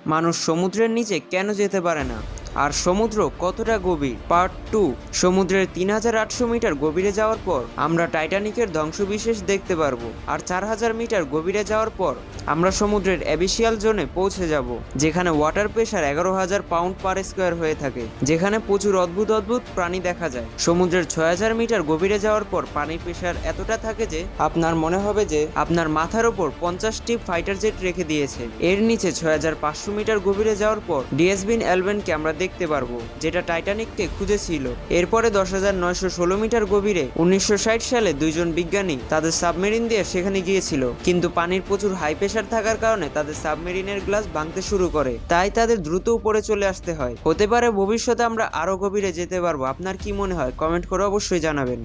মানুষ সমুদ্রের নিচে কেন যেতে পারে না, আর সমুদ্র কতটা গভীর। পার্ট 2। সমুদ্রের 3800 মিটার গভীরে যাওয়ার পর আমরা টাইটানিকের ধ্বংসবিশেষ দেখতে পারবো, আর 4000 মিটার গভীরে যাওয়ার পর আমরা সমুদ্রের অ্যাবিসিয়াল জোনে পৌঁছে যাব, যেখানে water pressure 11,000 pound per square হয়ে থাকে, যেখানে প্রচুর অদ্ভুত অদ্ভুত প্রাণী দেখা যায়। সমুদ্রের 6000 মিটার গভীরে যাওয়ার পর পানির প্রেশার এতটা থাকে যে আপনার মনে হবে যে আপনার মাথার ওপর 50টি ফাইটার জেট রেখে দিয়েছে। এর নিচে 6500 মিটার গভীরে যাওয়ার পর ডিএসবিন এলভেনকে আমরা দেখতে পারবো, যেটা টাইটানিককে খুঁজেছিল। এরপরে 10,916 মিটার গভীরে 1960 সালে দুইজন বিজ্ঞানী তাদের সাবমেরিন দিয়ে সেখানে গিয়েছিল, কিন্তু পানির প্রচুর হাই প্রেশার থাকার কারণে তাদের সাবমেরিনের গ্লাস ভাঙতে শুরু করে, তাই তাদের দ্রুত উপরে চলে আসতে হয়। হতে পারে ভবিষ্যতে আমরা আরো গভীরে যেতে পারবো। আপনার কি মনে হয়? কমেন্ট করে অবশ্যই জানাবেন।